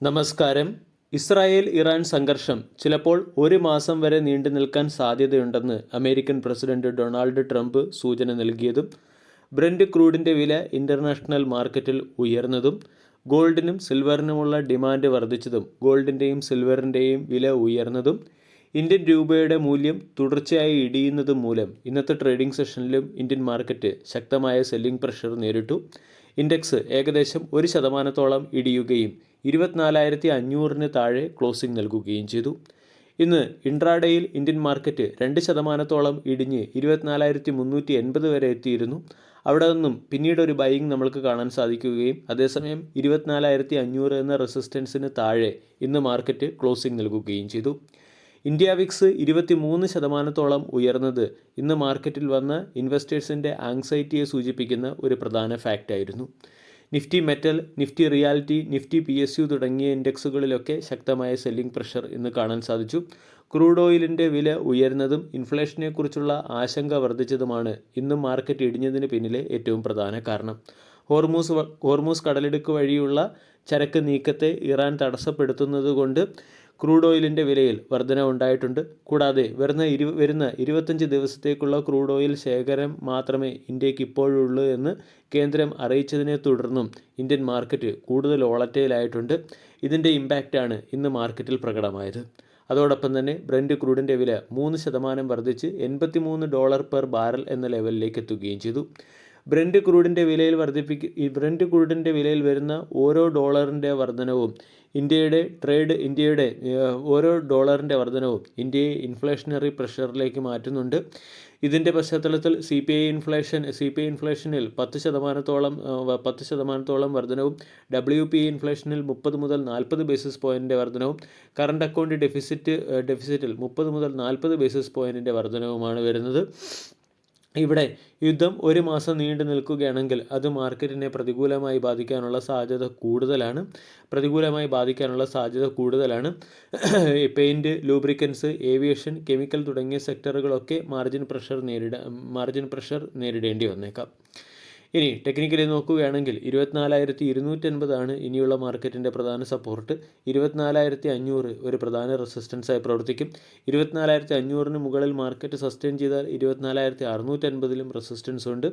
നമസ്കാരം. Israel Iran സംഘർഷം ചിലപ്പോൾ ഒരു മാസം വരെ നീണ്ടു നിൽക്കാൻ സാധ്യതയുണ്ടെന്ന് അമേരിക്കൻ പ്രസിഡന്റ് ഡൊണാൾഡ് ട്രംപ് സൂചന നൽകിയതും ബ്രന്റ് ക്രൂഡിൻ്റെ വില ഇൻ്റർനാഷണൽ മാർക്കറ്റിൽ ഉയർന്നതും ഗോൾഡിനും സിൽവറിനുമുള്ള ഡിമാൻഡ് വർദ്ധിച്ചതും ഗോൾഡിൻ്റെയും സിൽവറിൻ്റെയും വില ഉയർന്നതും ഇന്ത്യൻ രൂപയുടെ മൂല്യം തുടർച്ചയായി ഇടിയുന്നതും മൂലം ഇന്നത്തെ ട്രേഡിംഗ് സെഷനിലും ഇന്ത്യൻ മാർക്കറ്റ് ശക്തമായ സെല്ലിംഗ് പ്രഷർ നേരിട്ടു. ഇൻഡെക്സ് ഏകദേശം 1% ഇടിയുകയും 24,500 താഴെ ക്ലോസിംഗ് നൽകുകയും ചെയ്തു. ഇന്ന് ഇൻട്രാഡേയിൽ ഇന്ത്യൻ മാർക്കറ്റ് 2% ഇടിഞ്ഞ് 24,380 വരെ എത്തിയിരുന്നു. അവിടെ നിന്നും പിന്നീട് ഒരു ബൈയിങ് നമ്മൾക്ക് കാണാൻ സാധിക്കുകയും അതേസമയം 24,500 എന്ന റെസിസ്റ്റൻസിന് താഴെ ഇന്ന് മാർക്കറ്റ് ക്ലോസിംഗ് നൽകുകയും ചെയ്തു. ഇന്ത്യ വിക്സ് 23% ഉയർന്നത് ഇന്ന് മാർക്കറ്റിൽ വന്ന ഇൻവെസ്റ്റേഴ്സിൻ്റെ ആങ്സൈറ്റിയെ സൂചിപ്പിക്കുന്ന ഒരു പ്രധാന ഫാക്റ്റായിരുന്നു. Nifty metal, Nifty realty, Nifty PSU തുടങ്ങിയ ഇൻഡെക്സുകളിലൊക്കെ ശക്തമായ സെല്ലിംഗ് പ്രഷർ ഇന്ന് കാണാൻ സാധിച്ചു. ക്രൂഡ് ഓയിലിൻ്റെ വില ഉയർന്നതും ഇൻഫ്ലേഷനെക്കുറിച്ചുള്ള ആശങ്ക വർദ്ധിച്ചതുമാണ് ഇന്നും മാർക്കറ്റ് ഇടിഞ്ഞതിന് പിന്നിലെ ഏറ്റവും പ്രധാന കാരണം. ഹോർമൂസ് കടലിടുക്ക് വഴിയുള്ള ചരക്ക് നീക്കത്തെ ഇറാൻ തടസ്സപ്പെടുത്തുന്നതുകൊണ്ട് ക്രൂഡ് ഓയിലിൻ്റെ വിലയിൽ വർധനവുണ്ടായിട്ടുണ്ട്. കൂടാതെ വരുന്ന 25 ദിവസത്തേക്കുള്ള ക്രൂഡ് ഓയിൽ ശേഖരം മാത്രമേ ഇന്ത്യക്ക് ഇപ്പോഴുള്ളൂ എന്ന് കേന്ദ്രം അറിയിച്ചതിനെ തുടർന്നും ഇന്ത്യൻ മാർക്കറ്റ് കൂടുതൽ വോളറ്റൈലായിട്ടുണ്ട്. ഇതിൻ്റെ ഇമ്പാക്റ്റാണ് ഇന്ന് മാർക്കറ്റിൽ പ്രകടമായത്. അതോടൊപ്പം തന്നെ ബ്രന്റ് ക്രൂഡിൻ്റെ വില 3% വർദ്ധിച്ച് $83 പെർ ബാരൽ എന്ന ലെവലിലേക്ക് എത്തുകയും ചെയ്തു. ബ്രന്റ് ക്രൂഡിൻ്റെ വിലയിൽ വരുന്ന ഓരോ ഡോളറിൻ്റെ വർധനവും ഇന്ത്യയെ ഇൻഫ്ലേഷണറി പ്രഷറിലേക്ക് മാറ്റുന്നുണ്ട്. ഇതിൻ്റെ പശ്ചാത്തലത്തിൽ CPI ഇൻഫ്ലേഷനിൽ 10% വർധനവും WPI ഇൻഫ്ലേഷനിൽ 30 മുതൽ 40 ബേസിസ് പോയിൻറ്റിൻ്റെ വർധനവും കറണ്ട് അക്കൗണ്ട് ഡെഫിസിറ്റിൽ 30 മുതൽ 40 ബേസിസ് പോയിൻറ്റിൻ്റെ വർധനവുമാണ് വരുന്നത്. ഇവിടെ യുദ്ധം ഒരു മാസം നീണ്ടു നിൽക്കുകയാണെങ്കിൽ അത് മാർക്കറ്റിനെ പ്രതികൂലമായി ബാധിക്കാനുള്ള സാധ്യത കൂടുതലാണ്. പെയിൻറ്റ്, ലൂബ്രിക്കൻസ്, ഏവിയേഷൻ, കെമിക്കൽ തുടങ്ങിയ സെക്ടറുകളൊക്കെ മാർജിൻ പ്രഷർ നേരിടേണ്ടി വന്നേക്കാം. ഇനി ടെക്നിക്കലി നോക്കുകയാണെങ്കിൽ 24,250 ഇനിയുള്ള മാർക്കറ്റിൻ്റെ പ്രധാന സപ്പോർട്ട്. 24,500 ഒരു പ്രധാന റെസിസ്റ്റൻസായി പ്രവർത്തിക്കും. 24,500 മുകളിൽ മാർക്കറ്റ് സസ്റ്റെയിൻ ചെയ്താൽ 24,650 റെസിസ്റ്റൻസ് ഉണ്ട്.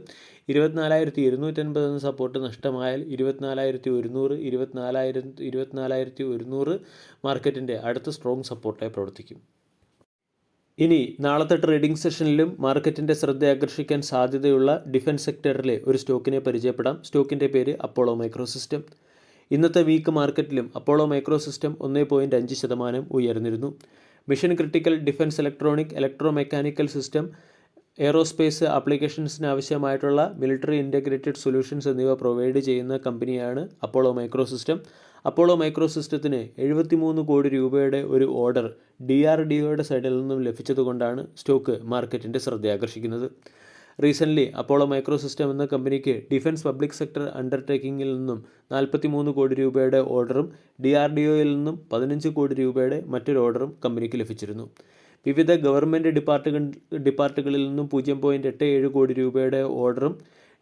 24,250 എന്ന സപ്പോർട്ട് നഷ്ടമായാൽ 24,100 മാർക്കറ്റിൻ്റെ അടുത്ത സ്ട്രോങ് സപ്പോർട്ടായി പ്രവർത്തിക്കും. ഇനി നാളത്തെ ട്രേഡിംഗ് സെഷനിലും മാർക്കറ്റിൻ്റെ ശ്രദ്ധ ആകർഷിക്കാൻ സാധ്യതയുള്ള ഡിഫൻസ് സെക്ടറിലെ ഒരു സ്റ്റോക്കിനെ പരിചയപ്പെടാം. സ്റ്റോക്കിൻ്റെ പേര് അപ്പോളോ മൈക്രോസിസ്റ്റം. ഇന്നത്തെ വീക്ക് മാർക്കറ്റിലും അപ്പോളോ മൈക്രോസിസ്റ്റം 1.5% ഉയർന്നിരുന്നു. Mission critical defence electro mechanical system, aerospace ആപ്ലിക്കേഷൻസിന് ആവശ്യമായിട്ടുള്ള മിലിറ്ററി ഇൻ്റഗ്രേറ്റഡ് സൊല്യൂഷൻസ് എന്നിവ പ്രൊവൈഡ് ചെയ്യുന്ന കമ്പനിയാണ് അപ്പോളോ മൈക്രോസിസ്റ്റം. അപ്പോളോ മൈക്രോസിസ്റ്റത്തിന് 73 കോടി രൂപയുടെ ഒരു ഓർഡർ DRDOയുടെ സൈഡിൽ നിന്നും ലഭിച്ചതുകൊണ്ടാണ് സ്റ്റോക്ക് മാർക്കറ്റിൻ്റെ ശ്രദ്ധ ആകർഷിക്കുന്നത്. റീസെൻ്റ്ലി അപ്പോളോ മൈക്രോസിസ്റ്റം എന്ന കമ്പനിക്ക് ഡിഫൻസ് പബ്ലിക് സെക്ടർ അണ്ടർടേക്കിങ്ങിൽ നിന്നും 43 കോടി രൂപയുടെ ഓർഡറും DRDOയിൽ നിന്നും 15 കോടി രൂപയുടെ മറ്റൊരു ഓർഡറും കമ്പനിക്ക് ലഭിച്ചിരുന്നു. വിവിധ ഗവൺമെൻറ് ഡിപ്പാർട്ടുകളിൽ നിന്നും 0.87 കോടി രൂപയുടെ ഓർഡറും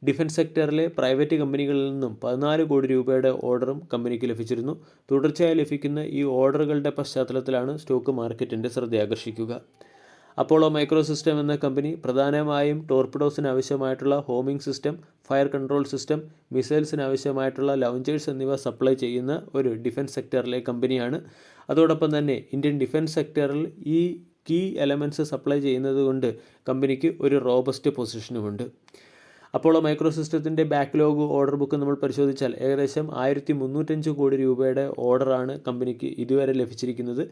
ഡിഫൻസ് സെക്ടറിലെ പ്രൈവറ്റ് കമ്പനികളിൽ നിന്നും 14 കോടി രൂപയുടെ ഓർഡറും കമ്പനിക്ക് ലഭിച്ചിരുന്നു. തുടർച്ചയായി ലഭിക്കുന്ന ഈ ഓർഡറുകളുടെ പശ്ചാത്തലത്തിലാണ് സ്റ്റോക്ക് മാർക്കറ്റിൻ്റെ ശ്രദ്ധ ആകർഷിക്കുക. അപ്പോളോ മൈക്രോസിസ്റ്റം എന്ന കമ്പനി പ്രധാനമായും ടോർപിഡോസിന് ആവശ്യമായിട്ടുള്ള homing system, fire control system, മിസൈൽസിന് ആവശ്യമായിട്ടുള്ള ലോഞ്ചേഴ്സ് എന്നിവ സപ്ലൈ ചെയ്യുന്ന ഒരു ഡിഫൻസ് സെക്ടറിലെ കമ്പനിയാണ്. അതോടൊപ്പം തന്നെ ഇന്ത്യൻ ഡിഫൻസ് സെക്ടറിൽ ഈ കീ എലമെൻറ്റ്സ് സപ്ലൈ ചെയ്യുന്നത് കൊണ്ട് കമ്പനിക്ക് ഒരു റോബസ്റ്റ് പൊസിഷനുമുണ്ട്. അപ്പോളോ മൈക്രോസിസ്റ്റത്തിൻ്റെ ബാക്ക്ലോഗ് ഓർഡർ ബുക്ക് നമ്മൾ പരിശോധിച്ചാൽ ഏകദേശം 1,305 കോടി രൂപയുടെ ഓർഡറാണ് കമ്പനിക്ക് ഇതുവരെ ലഭിച്ചിരിക്കുന്നത്.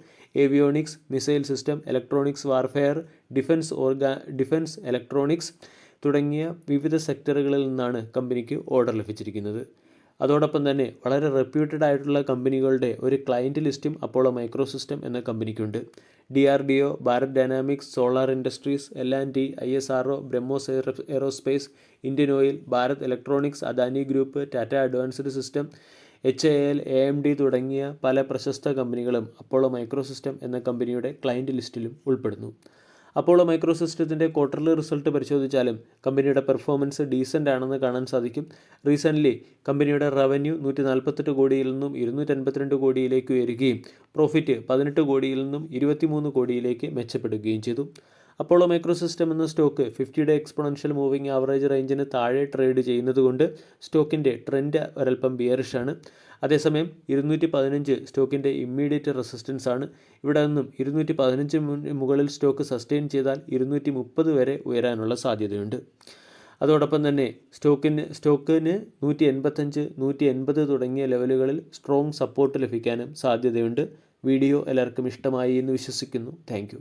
Avionics, missile system, electronics warfare, defence electronics തുടങ്ങിയ വിവിധ സെക്ടറുകളിൽ നിന്നാണ് കമ്പനിക്ക് ഓർഡർ ലഭിച്ചിരിക്കുന്നത്. അതോടൊപ്പം തന്നെ വളരെ റെപ്യൂട്ടഡ് ആയിട്ടുള്ള കമ്പനികളുടെ ഒരു ക്ലയൻറ്റ് ലിസ്റ്റും അപ്പോളോ മൈക്രോസിസ്റ്റം എന്ന കമ്പനിക്കുണ്ട്. DRDO, Bharat dynamics, solar industries, L&T, ISRO, BrahMos aerospace, Indian oil, Bharat electronics, Adani group, Tata advanced system, HAL, AMD തുടങ്ങിയ പല പ്രശസ്ത കമ്പനികളും അപ്പോളോ മൈക്രോസിസ്റ്റം എന്ന കമ്പനിയുടെ ക്ലയൻറ്റ് ലിസ്റ്റിലും ഉൾപ്പെടുന്നു. അപ്പോളോ മൈക്രോസിസ്റ്റത്തിൻ്റെ ക്വാർട്ടർലി റിസൾട്ട് പരിശോധിച്ചാലും കമ്പനിയുടെ പെർഫോമൻസ് ഡീസൻ്റ് ആണെന്ന് കാണാൻ സാധിക്കും. റീസെൻ്റ്ലി കമ്പനിയുടെ റവന്യൂ 148 കോടിയിൽ നിന്നും 252 കോടിയിലേക്ക് ഉയരുകയും പ്രോഫിറ്റ് 18 കോടിയിൽ നിന്നും 23 കോടിയിലേക്ക് മെച്ചപ്പെടുകയും ചെയ്തു. അപ്പോളോ മൈക്രോസിസ്റ്റം എന്ന സ്റ്റോക്ക് 50-ഡേ എക്സ്പൊണൻഷ്യൽ മൂവിംഗ് ആവറേജ് റേഞ്ചിന് താഴെ ട്രേഡ് ചെയ്യുന്നതുകൊണ്ട് സ്റ്റോക്കിൻ്റെ ട്രെൻഡ് ഒരൽപ്പം ബിയറിഷാണ്. അതേസമയം 215 സ്റ്റോക്കിൻ്റെ ഇമ്മീഡിയറ്റ് റെസിസ്റ്റൻസ് ആണ്. ഇവിടെ നിന്നും 215 മുകളിൽ സ്റ്റോക്ക് സസ്റ്റെയിൻ ചെയ്താൽ 230 വരെ ഉയരാനുള്ള സാധ്യതയുണ്ട്. അതോടൊപ്പം തന്നെ സ്റ്റോക്കിന് 185, 180 തുടങ്ങിയ ലെവലുകളിൽ സ്ട്രോങ് സപ്പോർട്ട് ലഭിക്കാനും സാധ്യതയുണ്ട്. വീഡിയോ എല്ലാവർക്കും ഇഷ്ടമായി എന്ന് വിശ്വസിക്കുന്നു. താങ്ക്